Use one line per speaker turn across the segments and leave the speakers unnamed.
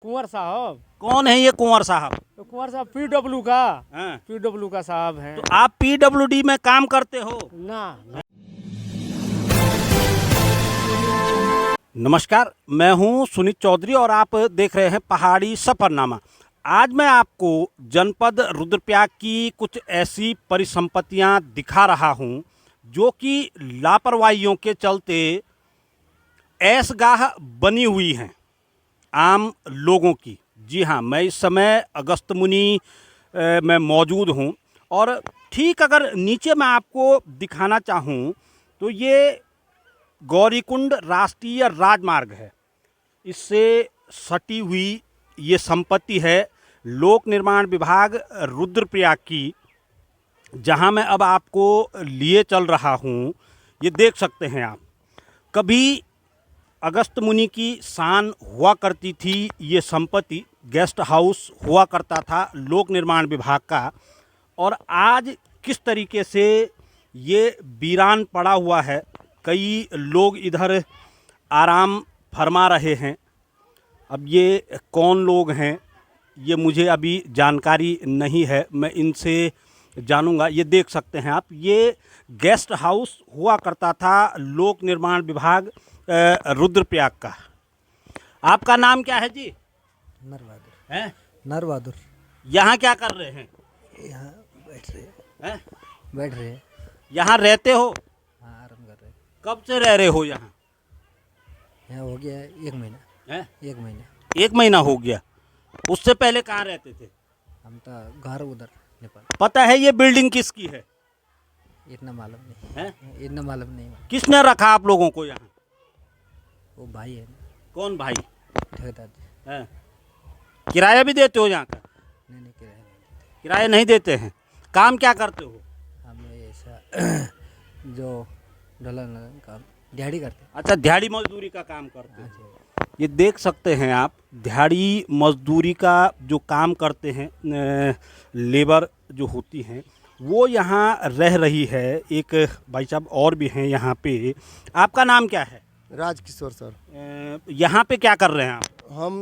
कुंवर साहब।
कौन है ये कुंवर साहब?
तो कुंवर साहब पीडब्ल्यू का
हाँ।
पीडब्ल्यू का साहब हैं।
तो आप पीडब्ल्यूडी में काम करते हो?
ना।
नमस्कार, मैं हूं सुनीत चौधरी और आप देख रहे हैं पहाड़ी सफरनामा। आज मैं आपको जनपद रुद्रप्रयाग की कुछ ऐसी परिसंपत्तियां दिखा रहा हूं जो कि लापरवाहियों के चलते ऐशगाह बनी हुई हैं आम लोगों की। जी हाँ, मैं इस समय अगस्त्यमुनि में मौजूद हूँ और ठीक अगर नीचे मैं आपको दिखाना चाहूँ तो ये गौरीकुंड राष्ट्रीय राजमार्ग है। इससे सटी हुई ये संपत्ति है लोक निर्माण विभाग रुद्रप्रयाग की, जहाँ मैं अब आपको लिए चल रहा हूँ। ये देख सकते हैं आप। कभी अगस्त्यमुनि की शान हुआ करती थी ये संपत्ति, गेस्ट हाउस हुआ करता था लोक निर्माण विभाग का, और आज किस तरीके से ये वीरान पड़ा हुआ है। कई लोग इधर आराम फरमा रहे हैं। अब ये कौन लोग हैं ये मुझे अभी जानकारी नहीं है, मैं इनसे जानूंगा। ये देख सकते हैं आप, ये गेस्ट हाउस हुआ करता था लोक निर्माण विभाग रुद्रप्रयाग का। आपका नाम क्या है जी?
नरबहादुर।
हैं?
नरबहादुर।
यहाँ क्या कर रहे हैं?
यहाँ बैठ रहे
हैं?
बैठ रहे
यहाँ रहते हो?
हाँ, आराम कर रहे।
कब से रह रहे हो यहाँ?
यहाँ हो गया 1 महीना।
हैं?
1 महीना।
1 महीना हो गया। उससे पहले कहाँ रहते थे?
हम तो घर उधर नेपाल।
पता है ये बिल्डिंग किसकी है?
इतना मालूम नहीं
हैं?
इतना मालूम नहीं।
किसने रखा आप लोगों को यहाँ?
वो भाई है ना,
कौन भाई?
ठेकेदार जी।
हैं? किराया भी देते हो यहाँ का?
नहीं किराया नहीं देते।
किराया नहीं देते हैं। काम क्या करते हो?
हम ऐसा जो ढलन काम दिहाड़ी करते।
अच्छा, दिहाड़ी मजदूरी का काम करते
हाँ
हैं।
जी।
ये देख सकते हैं आप, दिहाड़ी मजदूरी का जो काम करते हैं, लेबर जो होती हैं वो यहाँ रह रही है। एक भाई साहब और भी हैं यहाँ पे। आपका नाम क्या है?
राजकिशोर सर।
यहाँ पे क्या कर रहे हैं आप?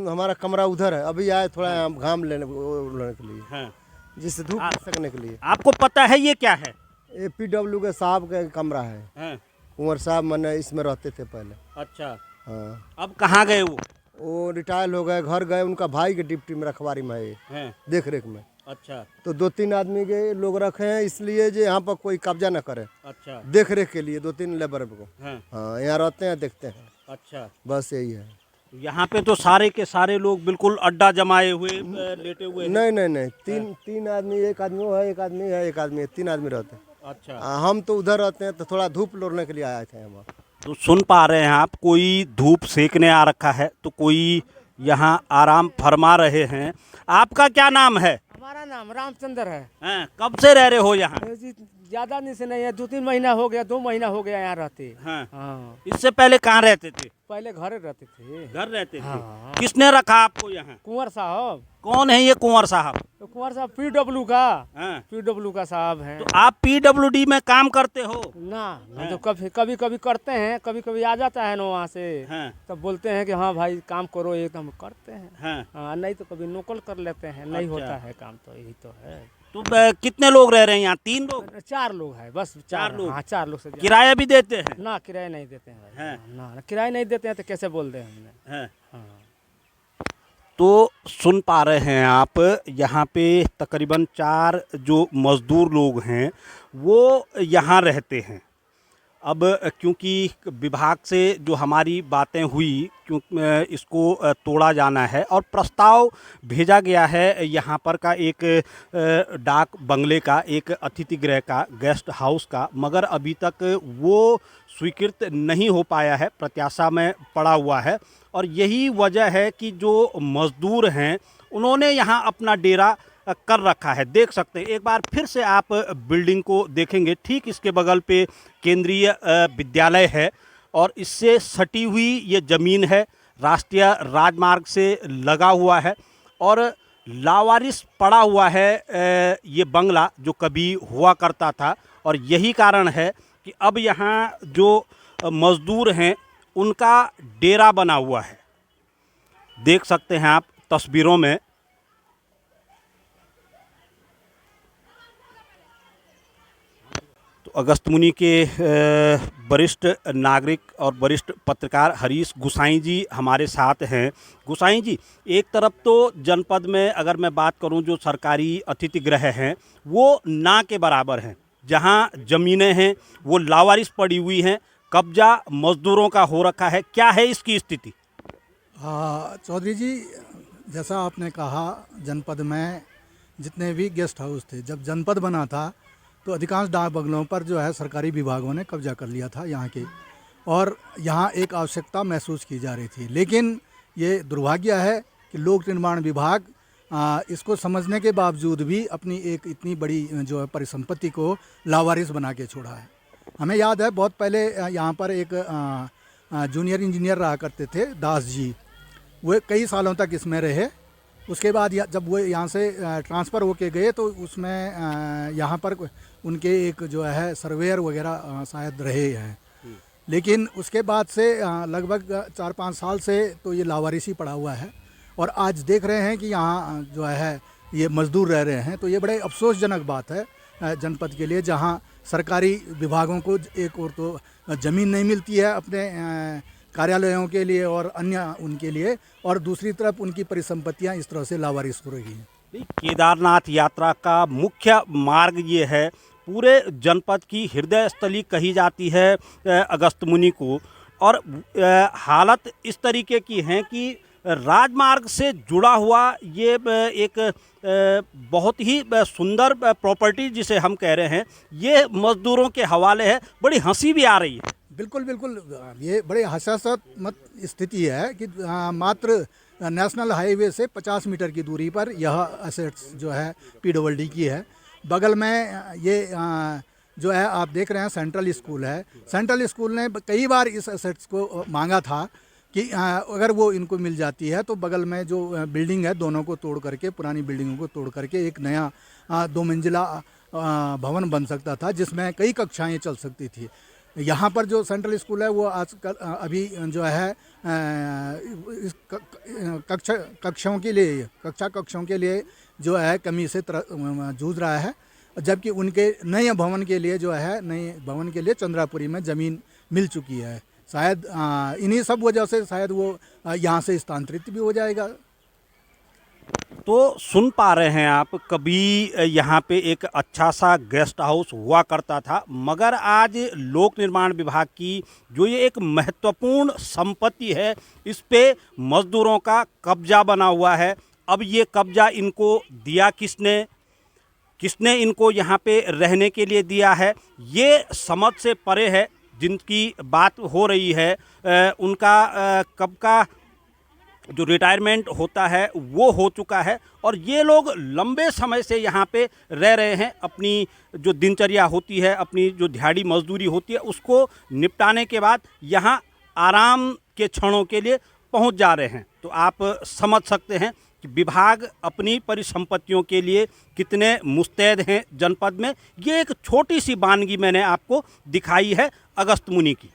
हमारा कमरा उधर है, अभी आए थोड़ा यहाँ घाम लेने के लिए,
हैं?
जिससे धूप लग सकने के लिए।
आपको पता है ये क्या है?
ये पीडब्ल्यू के साहब का कमरा है।
हैं?
कुंवर साहब मैंने इसमें रहते थे पहले।
अच्छा,
हाँ,
अब कहाँ गए
वो रिटायर हो गए, घर गए। उनका भाई के डिप्टी में रखवारी में है,
हैं?
देख रेख में।
अच्छा।
तो 2-3 आदमी के लोग रखे हैं, इसलिए जो यहाँ पर कोई कब्जा न करे,
अच्छा।
देख रेख के लिए 2-3 लेबर को।
हैं?
हाँ, यहाँ रहते हैं, देखते हैं,
अच्छा।
बस यही है।
यहाँ पे तो सारे के सारे लोग बिल्कुल अड्डा जमाए हुए लेटे हुए हैं।
नहीं, तीन आदमी, एक आदमी वो है, एक आदमी है, एक आदमी है, 3 आदमी रहते हैं।
अच्छा।
हम तो उधर रहते हैं, तो थोड़ा धूप लोड़ने के लिए आए थे हम।
तो सुन पा रहे हैं आप, कोई धूप सेकने आ रखा है तो कोई यहाँ आराम फरमा रहे हैं। आपका क्या नाम है?
हमारा नाम रामचंद्र है।
हैं? कब से रह रहे हो यहाँ?
जी, ज्यादा नहीं से नहीं है, 2-3 महीना हो गया, 2 महीना हो गया यहाँ रहते।
हैं?
हाँ,
इससे पहले कहाँ रहते थे?
पहले घरे रहते थे।
घर रहते थे।
हाँ।
किसने रखा आपको यहाँ?
कुंवर साहब।
कौन है ये कुंवर साहब?
तो कुंवर साहब पीडब्ल्यू का
हैं?
पीडब्ल्यू का साहब हैं।
तो आप पीडब्ल्यूडी में काम करते हो?
ना, हम तो कभी कभी करते हैं, कभी कभी आ जाता है ना वहाँ से,
हैं?
तब बोलते हैं कि हाँ भाई काम करो, ये तो हम करते हैं।
हैं?
हाँ, नहीं तो कभी नकल कर लेते हैं, नहीं
अच्छा।
होता है काम, तो यही तो है।
तो कितने लोग रह रहे हैं यहाँ? 3 लोग?
4 लोग हैं बस।
4 लोग?
हाँ, 4 लोग से ज्यादा।
किराया भी देते हैं?
ना, किराया नहीं देते हैं भाई।
हैं?
ना, किराया नहीं देते हैं तो कैसे बोल दें हमने।
हैं?
हाँ।
तो सुन पा रहे हैं आप, यहाँ पे तकरीबन 4 जो मज़दूर लोग हैं वो यहाँ रहते हैं। अब क्योंकि विभाग से जो हमारी बातें हुई, क्योंकि इसको तोड़ा जाना है और प्रस्ताव भेजा गया है यहाँ पर का, एक डाक बंगले का, एक अतिथि गृह का, गेस्ट हाउस का, मगर अभी तक वो स्वीकृत नहीं हो पाया है, प्रत्याशा में पड़ा हुआ है। और यही वजह है कि जो मज़दूर हैं उन्होंने यहाँ अपना डेरा कर रखा है। देख सकते हैं, एक बार फिर से आप बिल्डिंग को देखेंगे, ठीक इसके बगल पे केंद्रीय विद्यालय है और इससे सटी हुई ये ज़मीन है, राष्ट्रीय राजमार्ग से लगा हुआ है और लावारिस पड़ा हुआ है ये बंगला जो कभी हुआ करता था। और यही कारण है कि अब यहाँ जो मज़दूर हैं उनका डेरा बना हुआ है। देख सकते हैं आप, तस्वीरों में तो अगस्त मुनि के वरिष्ठ नागरिक और वरिष्ठ पत्रकार हरीश गुसाई जी हमारे साथ हैं। गुसाई जी, एक तरफ तो जनपद में अगर मैं बात करूं जो सरकारी अतिथि गृह हैं वो ना के बराबर हैं, जहां ज़मीनें हैं वो लावारिस पड़ी हुई हैं, कब्जा मजदूरों का हो रखा है। क्या है इसकी स्थिति?
चौधरी जी, जैसा आपने कहा, जनपद में जितने भी गेस्ट हाउस थे, जब जनपद बना था तो अधिकांश डाक बंगलों पर जो है सरकारी विभागों ने कब्जा कर लिया था यहाँ के, और यहाँ एक आवश्यकता महसूस की जा रही थी। लेकिन ये दुर्भाग्य है कि लोक निर्माण विभाग इसको समझने के बावजूद भी अपनी एक इतनी बड़ी जो है परिसंपत्ति को लावारिस बना के छोड़ा है। हमें याद है बहुत पहले यहाँ पर एक जूनियर इंजीनियर रहा करते थे, दास जी, वो कई सालों तक इसमें रहे। उसके बाद जब वो यहाँ से ट्रांसफ़र होके गए तो उसमें यहाँ पर उनके एक जो है सर्वेयर वगैरह शायद रहे हैं। लेकिन उसके बाद से लगभग 4-5 साल से तो ये लावारिसी पड़ा हुआ है, और आज देख रहे हैं कि यहाँ जो है ये मजदूर रह रहे हैं। तो ये बड़े अफसोसजनक बात है जनपद के लिए, जहाँ सरकारी विभागों को एक और तो ज़मीन नहीं मिलती है अपने कार्यालयों के लिए और अन्य उनके लिए, और दूसरी तरफ उनकी परिसंपत्तियां इस तरह से लावारिस हो रही हैं।
केदारनाथ यात्रा का मुख्य मार्ग ये है, पूरे जनपद की हृदय स्थली कही जाती है अगस्त मुनि को, और हालत इस तरीके की है कि राजमार्ग से जुड़ा हुआ ये एक बहुत ही सुंदर प्रॉपर्टी जिसे हम कह रहे हैं, ये मजदूरों के हवाले है। बड़ी हंसी भी आ रही है।
बिल्कुल बिल्कुल, ये बड़े हसासत स्थिति है कि मात्र नेशनल हाईवे से 50 मीटर की दूरी पर यह एसेट्स जो है PWD की है। बगल में ये जो है आप देख रहे हैं सेंट्रल स्कूल है। सेंट्रल स्कूल ने कई बार इस एसेट्स को मांगा था कि अगर वो इनको मिल जाती है तो बगल में जो बिल्डिंग है दोनों को तोड़ करके, पुरानी बिल्डिंगों को तोड़ करके एक नया 2 मंजिला भवन बन सकता था जिसमें कई कक्षाएं चल सकती थी। यहाँ पर जो सेंट्रल स्कूल है वो आजकल अभी जो है कक्षाओं के लिए जो है कमी से जूझ रहा है, जबकि उनके नए भवन के लिए चंद्रापुरी में ज़मीन मिल चुकी है। शायद इन्हीं सब वजह से शायद वो यहाँ से स्थानांतरित भी हो जाएगा।
तो सुन पा रहे हैं आप, कभी यहाँ पे एक अच्छा सा गेस्ट हाउस हुआ करता था, मगर आज लोक निर्माण विभाग की जो ये एक महत्वपूर्ण संपत्ति है, इस पे मजदूरों का कब्जा बना हुआ है। अब ये कब्जा इनको दिया किसने इनको यहाँ पे रहने के लिए दिया है, ये समझ से परे है। जिनकी बात हो रही है उनका कब का जो रिटायरमेंट होता है वो हो चुका है, और ये लोग लंबे समय से यहाँ पे रह रहे हैं। अपनी जो दिनचर्या होती है, अपनी जो दिहाड़ी मजदूरी होती है, उसको निपटाने के बाद यहाँ आराम के क्षणों के लिए पहुँच जा रहे हैं। तो आप समझ सकते हैं कि विभाग अपनी परिसंपत्तियों के लिए कितने मुस्तैद हैं जनपद में। ये एक छोटी सी वानगी मैंने आपको दिखाई है अगस्त मुनि की।